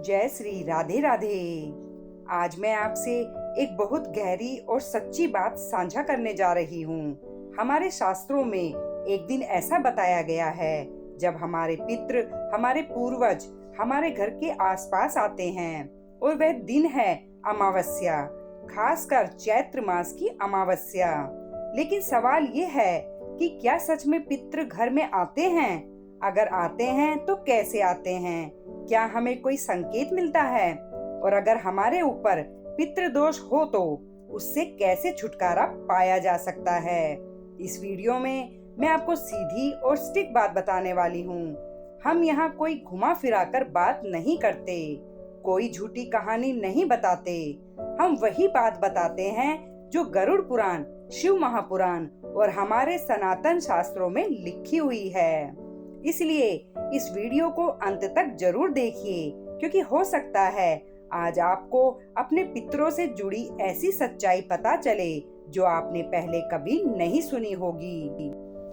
जय श्री राधे राधे। आज मैं आपसे एक बहुत गहरी और सच्ची बात साझा करने जा रही हूँ। हमारे शास्त्रों में एक दिन ऐसा बताया गया है जब हमारे पितृ, हमारे पूर्वज हमारे घर के आसपास आते हैं और वह दिन है अमावस्या, खासकर चैत्र मास की अमावस्या। लेकिन सवाल ये है कि क्या सच में पितृ घर में आते हैं? अगर आते हैं तो कैसे आते हैं? क्या हमें कोई संकेत मिलता है? और अगर हमारे ऊपर पितृदोष हो तो उससे कैसे छुटकारा पाया जा सकता है? इस वीडियो में मैं आपको सीधी और स्टिक बात बताने वाली हूँ। हम यहाँ कोई घुमा फिरा कर बात नहीं करते, कोई झूठी कहानी नहीं बताते। हम वही बात बताते हैं जो गरुड़ पुराण, शिव महापुराण और हमारे सनातन शास्त्रों में लिखी हुई है। इसलिए इस वीडियो को अंत तक जरूर देखिए, क्योंकि हो सकता है आज आपको अपने पितरों से जुड़ी ऐसी सच्चाई पता चले जो आपने पहले कभी नहीं सुनी होगी।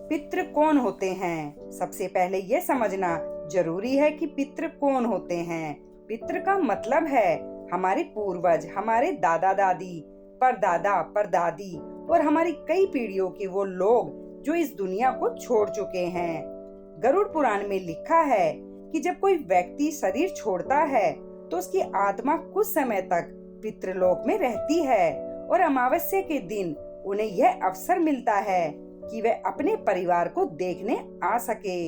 पितृ कौन होते हैं? सबसे पहले ये समझना जरूरी है कि पितृ कौन होते हैं। पितृ का मतलब है हमारे पूर्वज, हमारे दादा दादी, परदादा परदादी और हमारी कई पीढ़ियों के वो लोग जो इस दुनिया को छोड़ चुके हैं। गरुड़ पुराण में लिखा है कि जब कोई व्यक्ति शरीर छोड़ता है तो उसकी आत्मा कुछ समय तक पितृलोक में रहती है और अमावस्या के दिन उन्हें यह अवसर मिलता है कि वे अपने परिवार को देखने आ सके।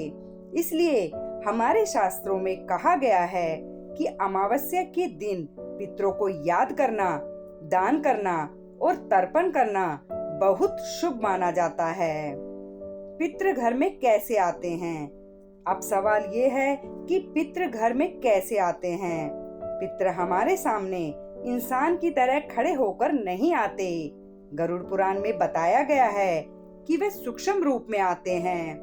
इसलिए हमारे शास्त्रों में कहा गया है कि अमावस्या के दिन पितरों को याद करना, दान करना और तर्पण करना बहुत शुभ माना जाता है। पितृ घर में कैसे आते हैं? अब सवाल ये है कि पितृ घर में कैसे आते हैं? पितृ हमारे सामने इंसान की तरह खड़े होकर नहीं आते। गरुड़ पुराण में बताया गया है कि वे सूक्ष्म रूप में आते हैं।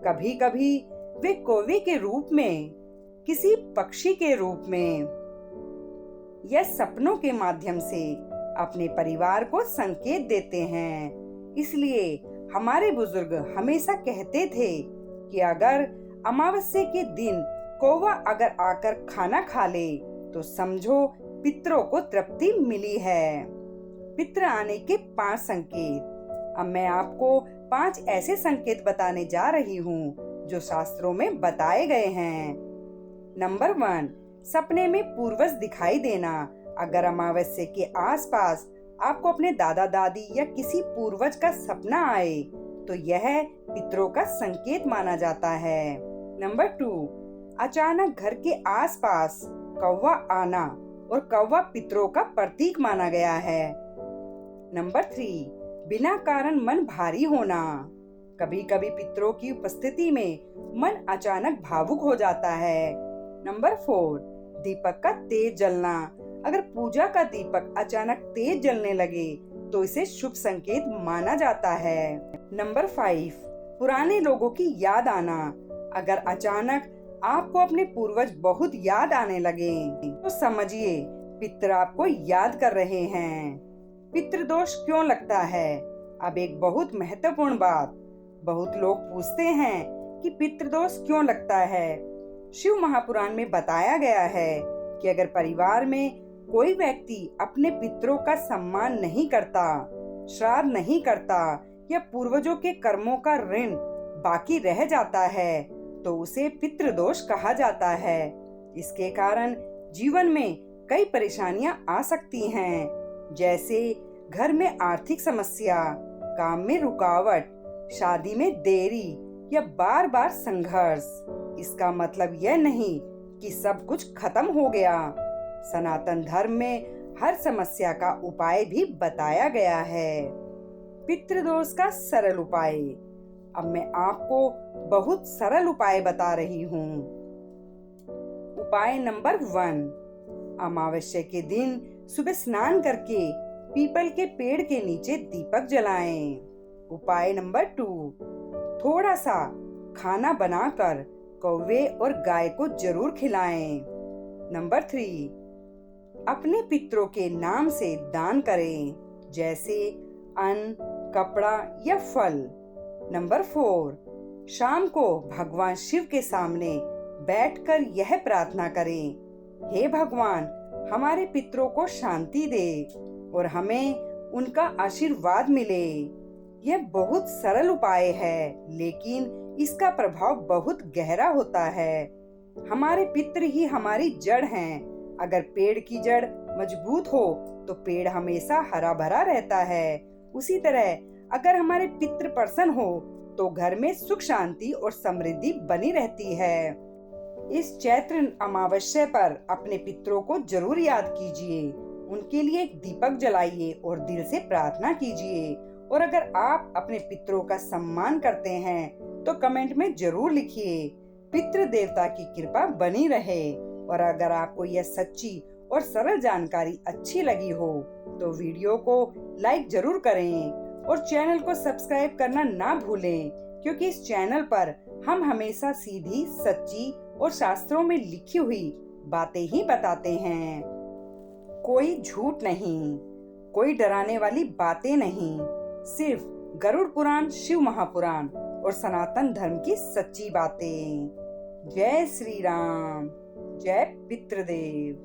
कभी कभी वे कौवे के रूप में, किसी पक्षी के रूप में या सपनों के माध्यम से अपने परिवार को संकेत देते हैं। इसलिए हमारे बुजुर्ग हमेशा कहते थे कि अगर अमावस्या के दिन कौवा अगर आकर खाना खा ले तो समझो पितरों को तृप्ति मिली है। पितृ आने के 5 संकेत। अब मैं आपको 5 ऐसे संकेत बताने जा रही हूँ जो शास्त्रों में बताए गए हैं। नंबर 1, सपने में पूर्वज दिखाई देना। अगर अमावस्या के आसपास आपको अपने दादा दादी या किसी पूर्वज का सपना आए तो यह पितरों का संकेत माना जाता है। नंबर 2, अचानक घर के आसपास कौवा आना और कौवा पितरों का प्रतीक माना गया है। नंबर 3, बिना कारण मन भारी होना। कभी कभी पितरों की उपस्थिति में मन अचानक भावुक हो जाता है। नंबर 4, दीपक का तेज जलना। अगर पूजा का दीपक अचानक तेज जलने लगे तो इसे शुभ संकेत माना जाता है। नंबर 5, पुराने लोगों की याद आना। अगर अचानक आपको अपने पूर्वज बहुत याद आने लगे तो समझिए पितृ आपको याद कर रहे हैं। पितृदोष क्यों लगता है? अब एक बहुत महत्वपूर्ण बात, बहुत लोग पूछते हैं कि पितृदोष क्यों लगता है। शिव महापुराण में बताया गया है कि अगर परिवार में कोई व्यक्ति अपने पितरों का सम्मान नहीं करता, श्राद्ध नहीं करता या पूर्वजों के कर्मों का ऋण बाकी रह जाता है तो उसे पितृदोष कहा जाता है। इसके कारण जीवन में कई परेशानियां आ सकती हैं, जैसे घर में आर्थिक समस्या, काम में रुकावट, शादी में देरी या बार बार संघर्ष। इसका मतलब यह नहीं कि सब कुछ खत्म हो गया। सनातन धर्म में हर समस्या का उपाय भी बताया गया है। पितृदोष का सरल उपाय। अब मैं आपको बहुत सरल उपाय बता रही हूँ। उपाय नंबर 1, अमावस्या के दिन सुबह स्नान करके पीपल के पेड़ के नीचे दीपक जलाएं। उपाय नंबर 2, थोड़ा सा खाना बनाकर कौवे और गाय को जरूर खिलाएं। नंबर 3, अपने पितरों के नाम से दान करें, जैसे अन्न, कपड़ा या फल। नंबर 4, शाम को भगवान शिव के सामने बैठकर यह प्रार्थना करें हे भगवान, हमारे पितरों को शांति दे और हमें उनका आशीर्वाद मिले। यह बहुत सरल उपाय है, लेकिन इसका प्रभाव बहुत गहरा होता है। हमारे पितृ ही हमारी जड़ हैं। अगर पेड़ की जड़ मजबूत हो तो पेड़ हमेशा हरा भरा रहता है। उसी तरह अगर हमारे पितृ प्रसन्न हो तो घर में सुख शांति और समृद्धि बनी रहती है। इस चैत्र अमावस्या पर अपने पितरों को जरूर याद कीजिए। उनके लिए एक दीपक जलाइए और दिल से प्रार्थना कीजिए। और अगर आप अपने पितरों का सम्मान करते हैं तो कमेंट में जरूर लिखिए। पितृ देवता की कृपा बनी रहे। और अगर आपको यह सच्ची और सरल जानकारी अच्छी लगी हो तो वीडियो को लाइक जरूर करें और चैनल को सब्सक्राइब करना ना भूलें, क्योंकि इस चैनल पर हम हमेशा सीधी, सच्ची और शास्त्रों में लिखी हुई बातें ही बताते हैं। कोई झूठ नहीं, कोई डराने वाली बातें नहीं, सिर्फ गरुड़ पुराण, शिव महापुराण और सनातन धर्म की सच्ची बातें। जय श्री राम, जय पितृदेव।